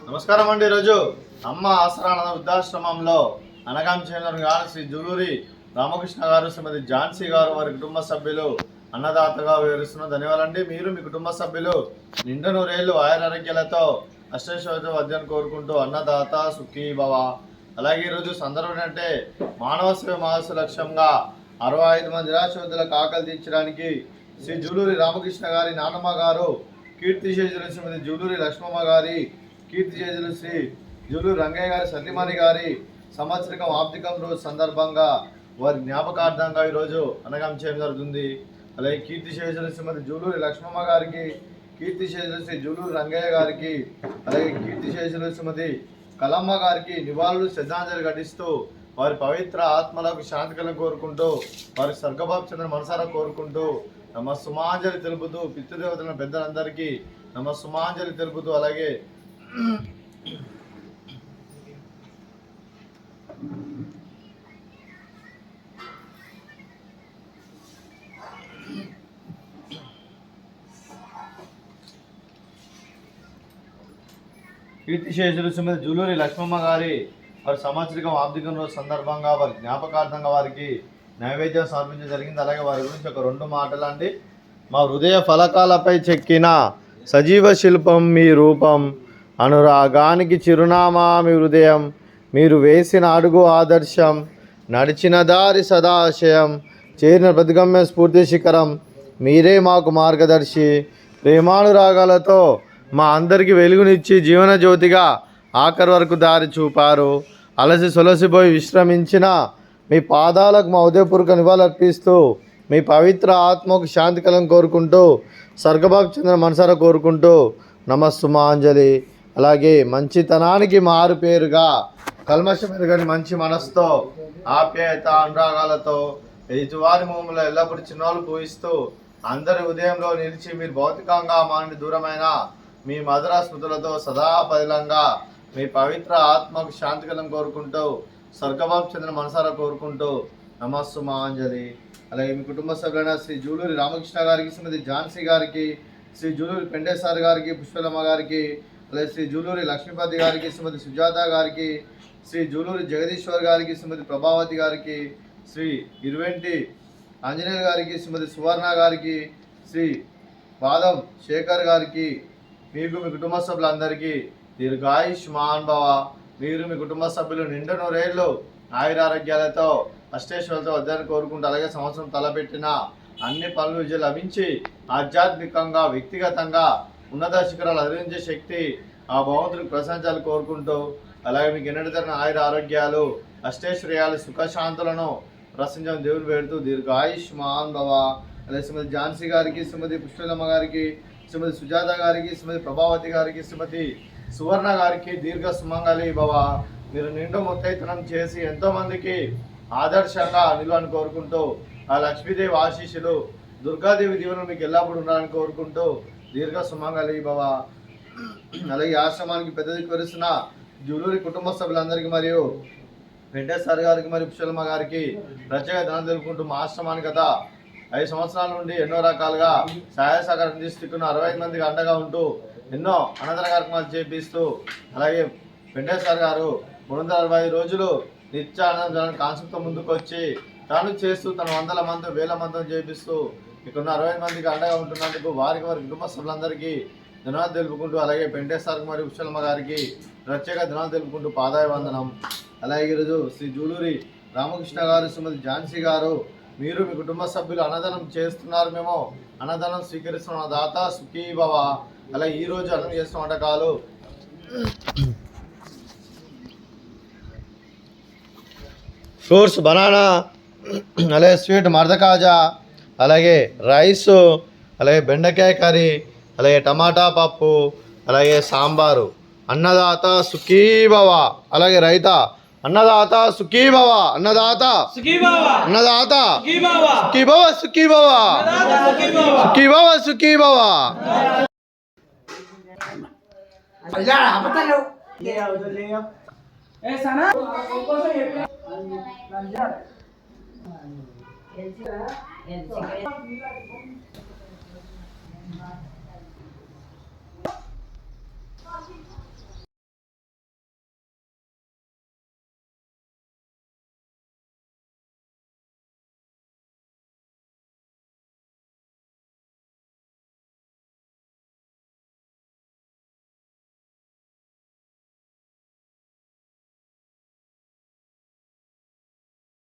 నమస్కారం అండి. ఈరోజు అమ్మ ఆసరానంద వృద్ధాశ్రమంలో అనగాం చెందిన గారు శ్రీ జూలూరి రామకృష్ణ గారు, శ్రీమతి ఝాన్సీ గారు, వారి కుటుంబ సభ్యులు అన్నదాతగా వివరిస్తున్న ధన్యవాదాలండి. మీరు మీ కుటుంబ సభ్యులు నిండు నూరేళ్లు ఆయురారోగ్యాలతో అష్టైశ్వర్య వద్దని కోరుకుంటూ అన్నదాత సుఖీ భవ. అలాగే ఈరోజు సందర్భం అంటే మానవ సేవ మహస్సు లక్ష్యంగా 65 మంది నిరాశ్రతులకు ఆకలి తీర్చడానికి శ్రీ జూలూరి రామకృష్ణ గారి నాన్నమ్మ గారు, కీర్తిశేషులు శ్రీమతి జూలూరి లక్ష్మమ్మ గారి, కీర్తిశేషులు శ్రీ జూలూరి రంగయ్య గారి సతీమణి గారి సంవత్సరికం ఆబ్దికం రోజు సందర్భంగా వారి జ్ఞాపకార్థంగా ఈరోజు అనగాం చేయడం జరుగుతుంది. అలాగే కీర్తిశేషులు శ్రీమతి జూలూరి లక్ష్మమ్మ గారికి, కీర్తిశేషులు శ్రీ జూలూరి రంగయ్య గారికి, అలాగే కీర్తిశేషులు శ్రీమతి కలమ్మ గారికి నివాళులు శ్రద్ధాంజలి ఘటిస్తూ వారి పవిత్ర ఆత్మలకు శాంతికలను కోరుకుంటూ వారి స్వర్గభావ చంద్ర మనసారా కోరుకుంటూ నమ సుమాంజలి తెలుపుతూ పితృదేవతల పెద్దలందరికీ నమ సుమాంజలి తెలుపుతూ అలాగే కీర్తిశేషులు శ్రీమతి జూలూరి లక్ష్మమ్మ గారి వారి సంవత్సరికం ఆబ్దికం రోజు సందర్భంగా వారి జ్ఞాపకార్థంగా వారికి నైవేద్యం సమర్పించడం జరిగింది. అలాగే వారి గురించి ఒక 2 మాటలు అండి. మా హృదయ ఫలకాలపై చెక్కిన సజీవ శిల్పం మీ రూపం, అనురాగానికి చిరునామా మీ హృదయం, మీరు వేసిన అడుగు ఆదర్శం, నడిచిన దారి సదాశయం, చేరిన ప్రతిగమ్య స్ఫూర్తి శిఖరం, మీరే మాకు మార్గదర్శి. ప్రేమానురాగాలతో మా అందరికీ వెలుగునిచ్చి జీవన జ్యోతిగా ఆఖరి వరకు దారి చూపారు. అలసి సొలసిపోయి విశ్రమించిన మీ పాదాలకు మా ఉదయపూర్వక నివాళులర్పిస్తూ మీ పవిత్ర ఆత్మకు శాంతి కలను కోరుకుంటూ స్వర్గభావ చంద్ర మనసారా కోరుకుంటూ నమస్సుమాంజలి. అలాగే మంచితనానికి మారు పేరుగా కల్మషం ఎరుగని మంచి మనసుతో ఆప్యాయత అనురాగాలతో ఎదుటివారి భూములో ఎల్లప్పుడూ చిన్నోళ్ళు పూజిస్తూ అందరి ఉదయంలో నిలిచి మీరు భౌతికంగా మా నుండి దూరమైన మీ మధుర స్మృతులతో సదా పదిలంగా మీ పవిత్ర ఆత్మకు శాంతికలను కోరుకుంటూ స్వర్గభావ చంద్ర మనసారా కోరుకుంటూ నమస్సుమాంజలి. అలాగే మీ కుటుంబ సభ్యులైన శ్రీ జూలూరి రామకృష్ణ గారికి, శ్రీమతి ఝాన్సీ గారికి, శ్రీ జూలూరి పెండేశ్వర్ గారికి, పుష్పలమ్మ గారికి, అలాగే శ్రీ జూలూరి లక్ష్మీపతి గారికి, శ్రీమతి సుజాత గారికి, శ్రీ జూలూరి జగదీశ్వర్ గారికి, శ్రీమతి ప్రభావతి గారికి, శ్రీ ఇరువెంటి ఆంజనేయ గారికి, శ్రీమతి సువర్ణ గారికి, శ్రీ పాదం శేఖర్ గారికి, మీకు మీ కుటుంబ సభ్యులందరికీ దీర్ఘాయుష్మాన్ భవ. మీరు మీ కుటుంబ సభ్యులు నిండు నూరేళ్లు ఆయురారోగ్యాలతో అష్టేశ్వరులతో వద్దని కోరుకుంటూ అలాగే సంవత్సరం తలపెట్టిన అన్ని పనులు విజయం లభించి ఆధ్యాత్మికంగా వ్యక్తిగతంగా ఉన్నత శిఖరాలు అధిరించే శక్తి ఆ భగవంతుడికి ప్రశంసాలు కోరుకుంటూ అలాగే మీకు ఎన్నటితరిన ఆయుర ఆరోగ్యాలు అష్టైశ్వర్యాలు సుఖశాంతులను ప్రశంసం దేవుని పెడుతూ దీర్ఘాయుష్మాన్ భవ. అలాగే శ్రీమతి ఝాన్సీ గారికి, శ్రీమతి పుష్పలమ్మ గారికి, శ్రీమతి సుజాత గారికి, శ్రీమతి ప్రభావతి గారికి, శ్రీమతి సువర్ణ గారికి దీర్ఘ సుమంగళి భవ. మీరు నిండు ముత్తైతనం చేసి ఎంతోమందికి ఆదర్శంగా నిలవని కోరుకుంటూ ఆ లక్ష్మీదేవి ఆశీస్సులు దుర్గాదేవి దీవెనలు మీకు ఎల్లప్పుడూ ఉండాలని కోరుకుంటూ దీర్ఘ సుమంగళి భవ. అలాగే ఆశ్రమానికి పెద్ద దిక్కువరిస్తున్న జూలూరి కుటుంబ సభ్యులందరికీ మరియు వెంకటేశ్వర గారికి మరియు పుష్పలమ్మ గారికి ప్రత్యేక ధనం తెలుపుకుంటూ మా ఆశ్రమానికి గత 5 సంవత్సరాల నుండి ఎన్నో రకాలుగా సహాయ సహకారం అందిస్తున్న 65 మందికి అండగా ఉంటూ ఎన్నో అనంతర కార్యక్రమాలు చేపిస్తూ అలాగే వెంకటేశ్వర గారు 365 రోజులు నిత్యానందం కాన్సెప్ట్తో ముందుకు వచ్చి తాను చేస్తూ తన 100 మంది 1000 మందిని చేపిస్తూ ఇక్కడ 60 మందికి అండగా ఉంటున్నందుకు వారి కుటుంబ సభ్యులందరికీ ధన్యవాదాలు తెలుపుకుంటూ అలాగే వెంకటేశ్వర మరియు పుష్పలమ్మ గారికి ప్రత్యేక ధన్యవాదాలు తెలుపుకుంటూ పాదాయ వందనం. అలాగే ఈరోజు శ్రీ జూలూరి రామకృష్ణ గారు, శ్రీమతి ఝాన్సీ గారు, మీరు మీ కుటుంబ సభ్యులు అన్నదానం చేస్తున్నారు, మేము అన్నదానం స్వీకరిస్తున్న దాత సుఖీ భవ. అలా ఈరోజు అన్నం చేస్తున్న వంటకాలు ఫ్రూట్స్ బనానా, అలాగే స్వీట్ మర్దకాజా, అలాగే రైస్, అలాగే బెండకాయ కర్రీ, అలాగే టమాటా పప్పు, అలాగే సాంబారు. అన్నదాత సుఖీ భవ. అలాగే రైత అన్నదాత సుఖీ భవ. అన్నదాత సుఖీ భవ. అన్నదాత సుఖీ భవ. సుఖీ భవ. సుఖీ భవ. సుఖీ భవ.